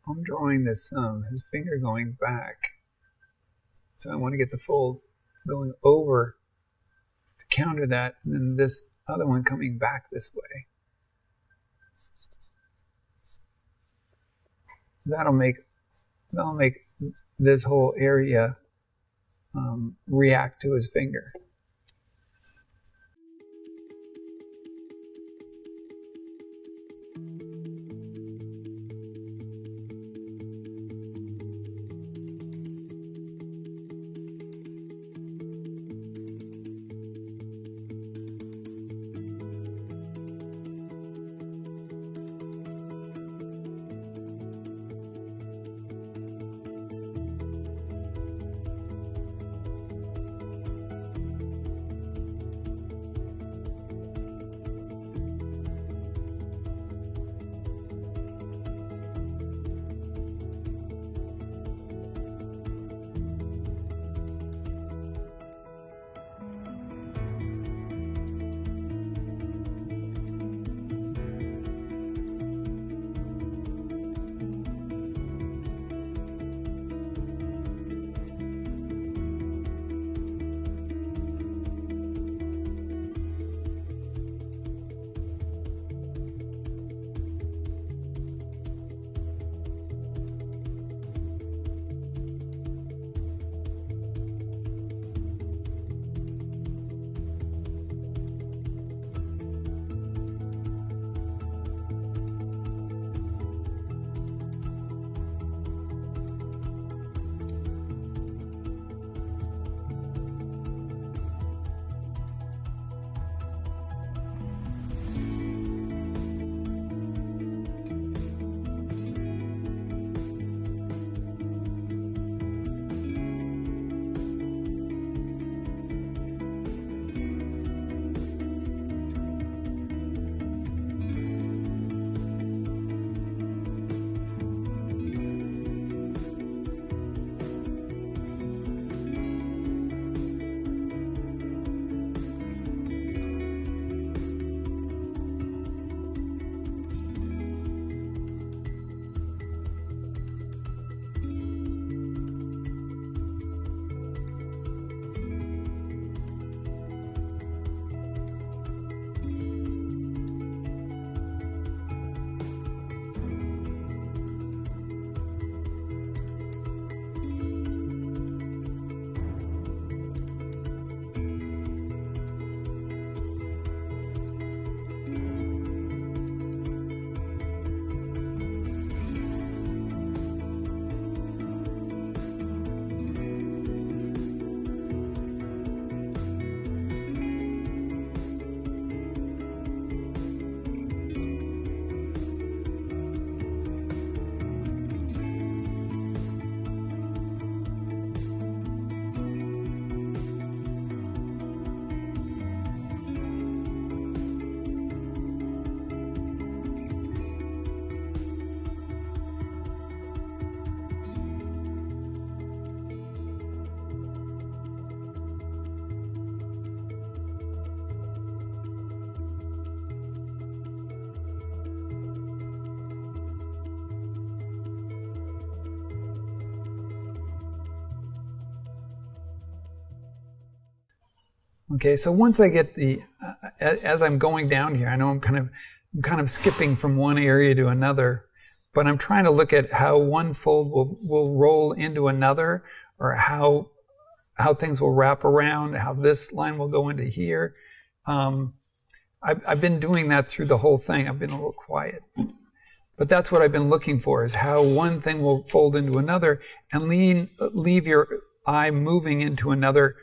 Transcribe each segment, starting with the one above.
I'm drawing this his finger going back. So I want to get the fold going over to counter that, and then this other one coming back this way. That'll make this whole area react to his finger. Okay, so once I get the, as I'm going down here, I know I'm kind of skipping from one area to another, but I'm trying to look at how one fold will roll into another, or how things will wrap around, how this line will go into here. I've been doing that through the whole thing. I've been a little quiet. But that's what I've been looking for, is how one thing will fold into another and leave your eye moving into another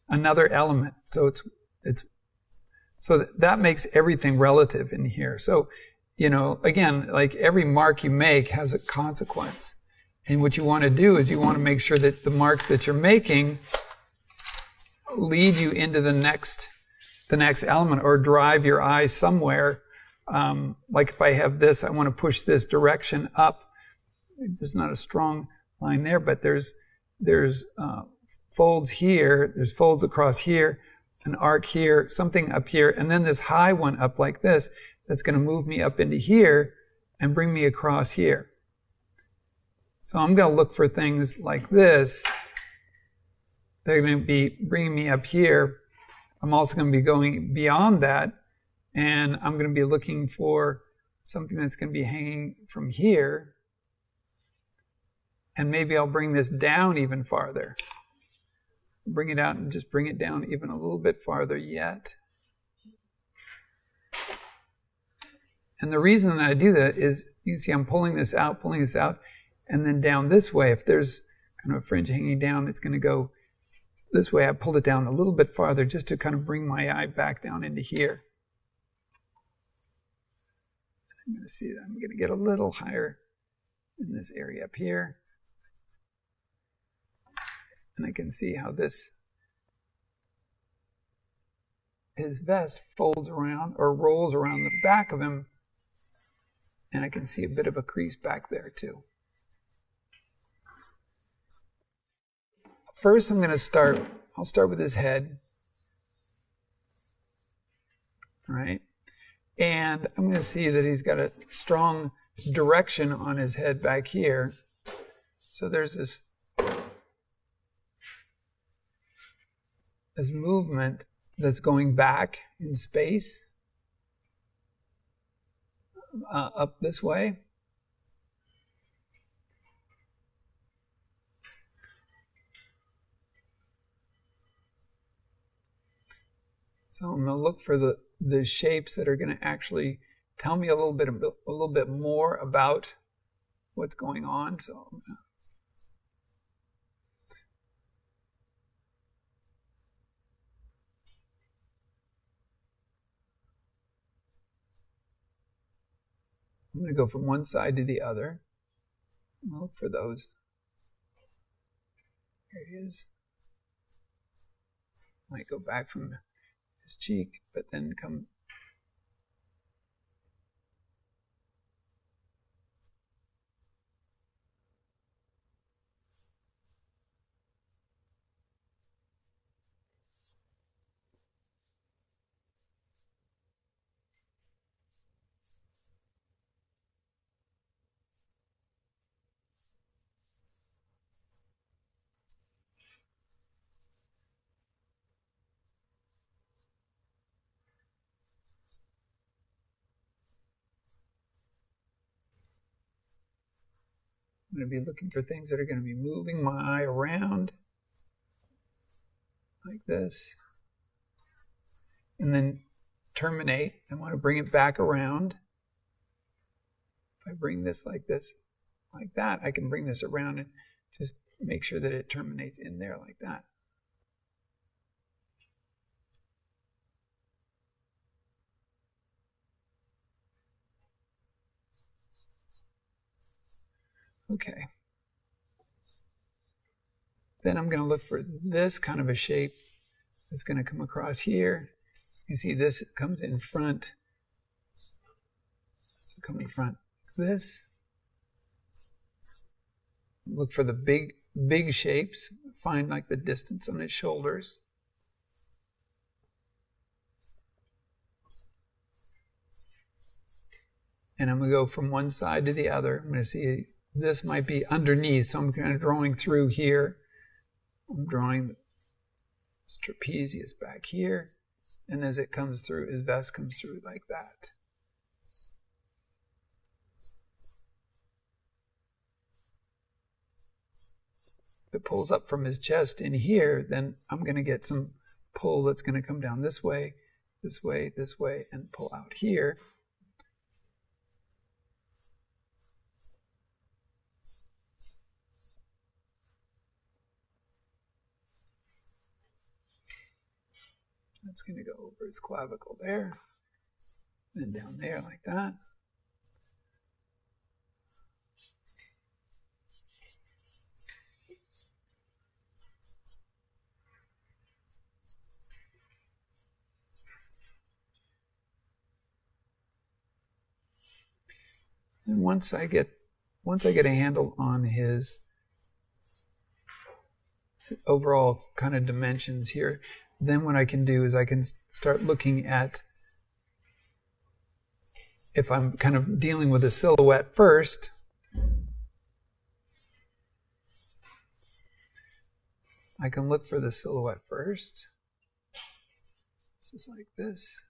element. So that makes everything relative in here. So, again, like every mark you make has a consequence. And what you want to do is you want to make sure that the marks that you're making lead you into the next element, or drive your eye somewhere. Like if I have this, I want to push this direction up. There's not a strong line there, but there's folds here, there's folds across here, an arc here, something up here, and then this high one up like this, that's going to move me up into here and bring me across here. So I'm going to look for things like this. They're going to be bringing me up here. I'm also going to be going beyond that, and I'm going to be looking for something that's going to be hanging from here. And maybe I'll bring this down even farther. Bring it out and just bring it down even a little bit farther yet. And the reason that I do that is, you can see I'm pulling this out, and then down this way. If there's kind of a fringe hanging down, it's going to go this way. I pulled it down a little bit farther just to kind of bring my eye back down into here. I'm going to see that I'm going to get a little higher in this area up here. And I can see how his vest folds around or rolls around the back of him. And I can see a bit of a crease back there too. First, I'll start with his head. All right. And I'm going to see that he's got a strong direction on his head back here. So there's this movement that's going back in space up this way. So I'm going to look for the shapes that are going to actually tell me a little bit more about what's going on. So I'm going to go from one side to the other. I'll look for those areas. Might go back from his cheek, but then come. I'm going to be looking for things that are going to be moving my eye around like this. And then terminate. I want to bring it back around. If I bring this, like that, I can bring this around and just make sure that it terminates in there like that. Okay. Then I'm going to look for this kind of a shape that's going to come across here. You see this comes in front. So come in front like this. Look for the big shapes. Find like the distance on his shoulders. And I'm going to go from one side to the other. I'm going to see this might be underneath, so I'm kind of drawing through here. I'm drawing this trapezius back here, and as it comes through, his vest comes through like that. If it pulls up from his chest in here, then I'm going to get some pull that's going to come down this way, this way, this way, and pull out here. That's going to go over his clavicle there, and down there like that. And once I get a handle on his overall kind of dimensions here, then what I can do is I can start looking at, if I'm kind of dealing with a silhouette first, I can look for the silhouette first. This is like this.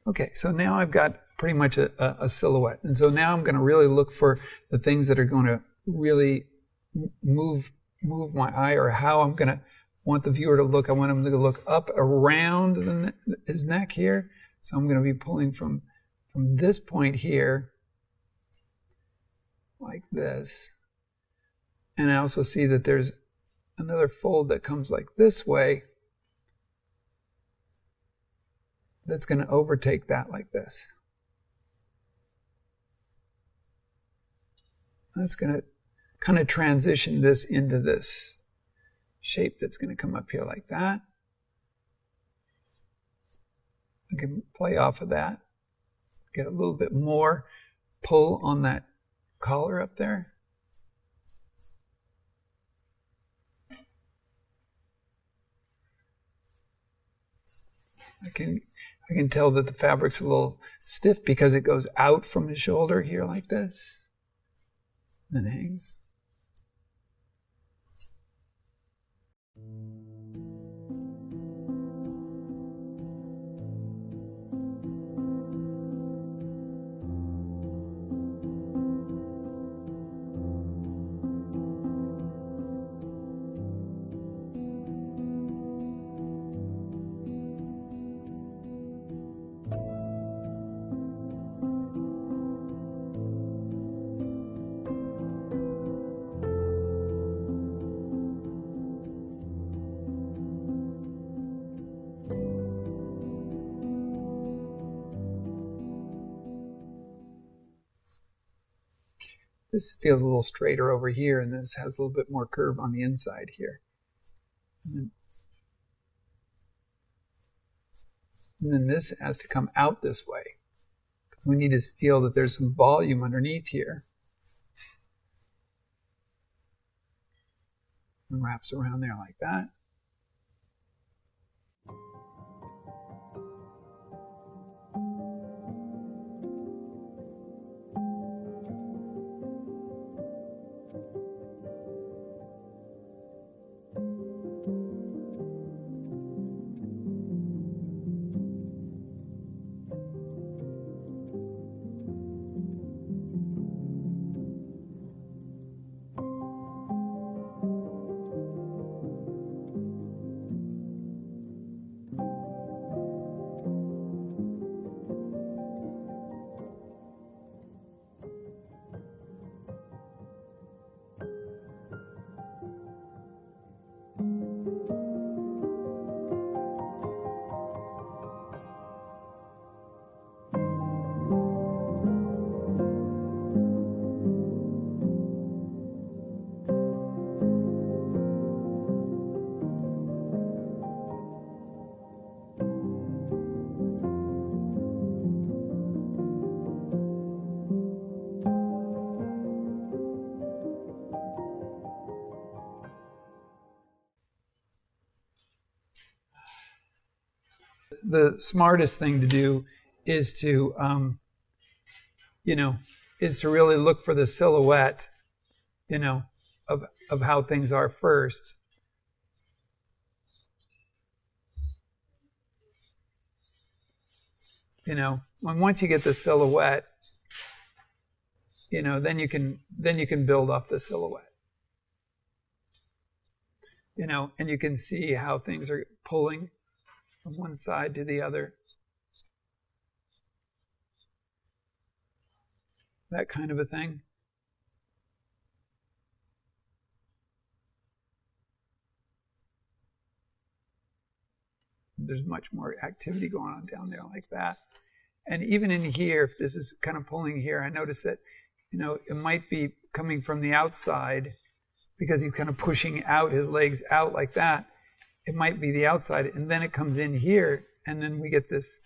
Okay, so now I've got pretty much a silhouette. And so now I'm going to really look for the things that are going to really move my eye, or how I'm going to want the viewer to look. I want him to look up around his neck here. So I'm going to be pulling from this point here, like this. And I also see that there's another fold that comes like this way, that's going to overtake that like this. That's going to kind of transition this into this shape that's going to come up here like that. I can play off of that, get a little bit more pull on that collar up there. I can tell that the fabric's a little stiff because it goes out from the shoulder here like this, and then hangs. This feels a little straighter over here, and this has a little bit more curve on the inside here. And then this has to come out this way, because we need to feel that there's some volume underneath here. And wraps around there like that. The smartest thing to do is to, is to really look for the silhouette, of how things are first. Once you get the silhouette, then you can build off the silhouette. And you can see how things are pulling from one side to the other. That kind of a thing. there's much more activity going on down there like that. And even in here, if this is kind of pulling here, I notice that, it might be coming from the outside because he's kind of pushing out his legs out like that. It might be the outside, and then it comes in here, and then we get this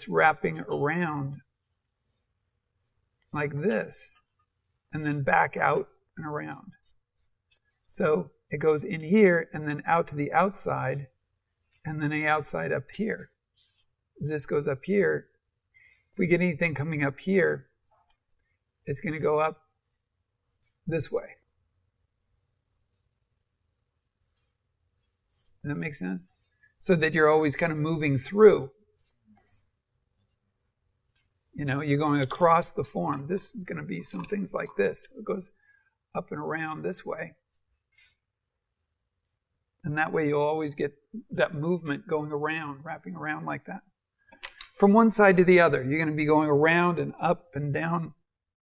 wrapping around like this, and then back out and around. So it goes in here and then out to the outside, and then the outside up here. This goes up here. If we get anything coming up here, it's going to go up this way. Does that make sense? So that you're always kind of moving through. You're going across the form. This is going to be some things like this. It goes up and around this way. And that way you'll always get that movement going around, wrapping around like that. From one side to the other, you're going to be going around and up and down